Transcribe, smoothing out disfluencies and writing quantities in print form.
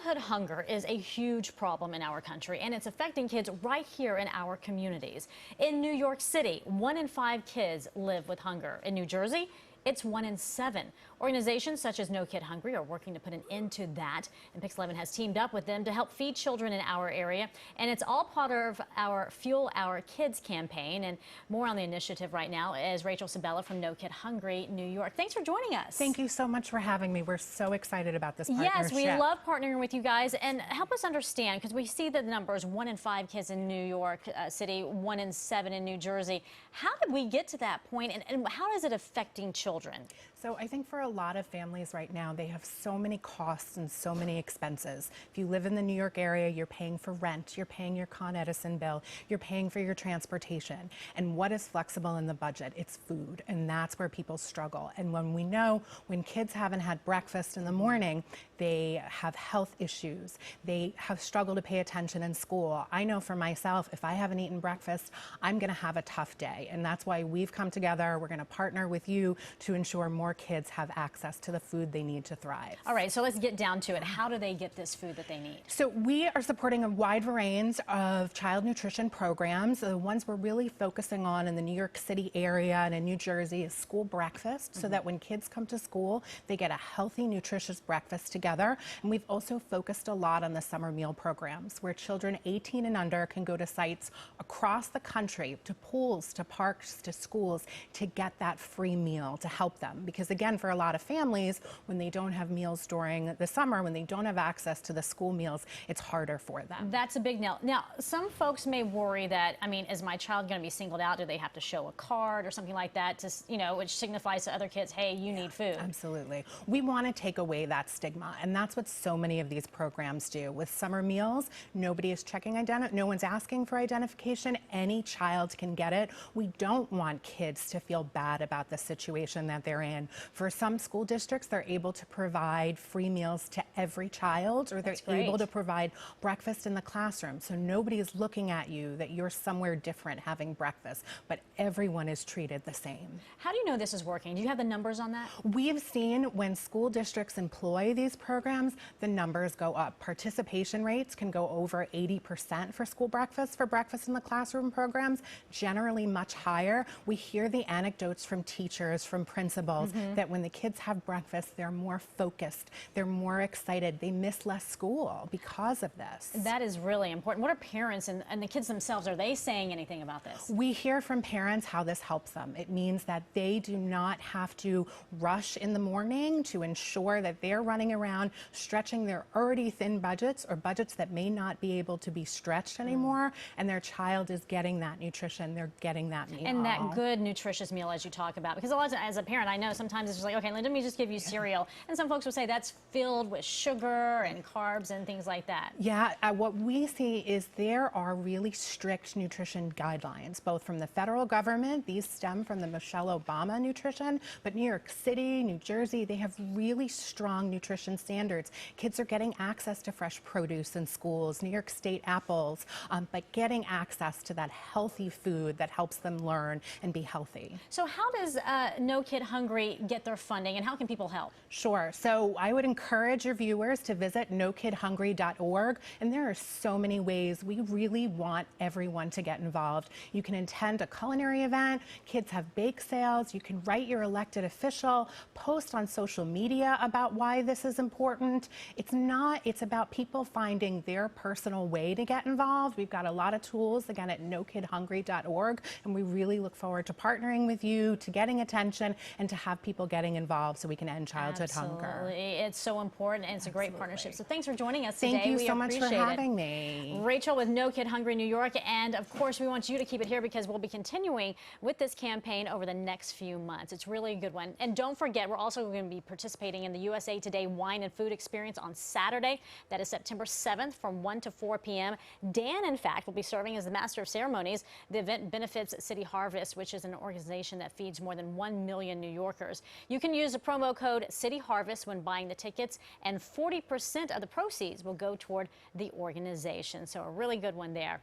Childhood hunger is a huge problem in our country, and it's affecting kids right here in our communities. In New York City, 1 in 5 kids live with hunger. In New Jersey, it's 1 in 7. Organizations such as No Kid Hungry are working to put an end to that, and Pix 11 has teamed up with them to help feed children in our area. And it's all part of our Fuel Our Kids campaign. And more on the initiative right now is Rachel Sabella from No Kid Hungry, New York. Thanks for joining us. Thank you so much for having me. We're so excited about this partnership. Yes, we love partnering with you guys. And help us understand, because we see the numbers, 1 in 5 kids in New York City, 1 in 7 in New Jersey. How did we get to that point, and how is it affecting children? So I think for a lot of families right now, they have so many costs and so many expenses. If you live in the New York area, you're paying for rent, you're paying your Con Edison bill, you're paying for your transportation. And what is flexible in the budget? It's food, and that's where people struggle. And when we know when kids haven't had breakfast in the morning, they have health issues. They have struggled to pay attention in school. I know for myself, if I haven't eaten breakfast, I'm gonna have a tough day. And that's why we've come together. We're gonna partner with you to ensure more kids have access to the food they need to thrive. All right, so let's get down to it. How do they get this food that they need? So we are supporting a wide range of child nutrition programs. The ones we're really focusing on in the New York City area and in New Jersey is school breakfast, so that when kids come to school, they get a healthy, nutritious breakfast together. And we've also focused a lot on the summer meal programs, where children 18 and under can go to sites across the country, to pools, to parks, to schools, to get that free meal to help them. Because again, for a lot of families, when they don't have meals during the summer, when they don't have access to the school meals, it's harder for them. That's a big no. Now, some folks may worry that, I mean, is my child going to be singled out? Do they have to show a card or something like that to, you know, which signifies to other kids, hey, you need food? Absolutely. We want to take away that stigma, and that's what so many of these programs do. With summer meals, nobody is checking no one's asking for identification. Any child can get it. We don't want kids to feel bad about the situation that they're in. For some school districts, they're able to provide free meals to every child, or they're able to provide breakfast in the classroom. So nobody is looking at you that you're somewhere different having breakfast, but everyone is treated the same. How do you know this is working? Do you have the numbers on that? We've seen when school districts employ these programs, the numbers go up. Participation rates can go over 80% for school breakfast, for breakfast in the classroom programs, generally much higher. We hear the anecdotes from teachers, from principals, that when the kids have breakfast, they're more focused, they're more excited, they miss less school because of this. That is really important. What are parents and the kids themselves, are they saying anything about this? We hear from parents how this helps them. It means that they do not have to rush in the morning to ensure that they're running around stretching their already thin budgets, or budgets that may not be able to be stretched anymore, and their child is getting that nutrition, they're getting that meal. And that good, nutritious meal, as you talk about. Because a lot of, as a parent, I know sometimes it's just like, okay, let me just give you cereal. And some folks will say that's filled with sugar and carbs and things like that. Yeah, what we see is there are really strict nutrition guidelines, both from the federal government. These stem from the Michelle Obama nutrition, but New York City, New Jersey, they have really strong nutrition standards. Kids are getting access to fresh produce in schools, New York State apples, but getting access to that healthy food that helps them learn and be healthy. So how does No Kid Hungry get their funding, and how can people help? Sure. So I would encourage your viewers to visit nokidhungry.org, and there are so many ways. We really want everyone to get involved. You can attend a culinary event, kids have bake sales, you can write your elected official, post on social media about why this is important. It's about people finding their personal way to get involved. We've got a lot of tools, again, at nokidhungry.org, and we really look forward to partnering with you, to getting attention, and to have people getting involved so we can end childhood hunger. It's so important, and it's a great partnership. So thanks for joining us today. Thank you so much for having me. Rachel with No Kid Hungry New York, and of course we want you to keep it here because we'll be continuing with this campaign over the next few months. It's really a good one. And don't forget, we're also going to be participating in the USA Today Wine and Food Experience on Saturday. That is September 7th from 1 to 4 p.m. Dan, in fact, will be serving as the Master of Ceremonies. The event benefits City Harvest, which is an organization that feeds more than 1 million New Yorkers. You can use the promo code City Harvest when buying the tickets, and 40% of the proceeds will go toward the organization. So a really good one there.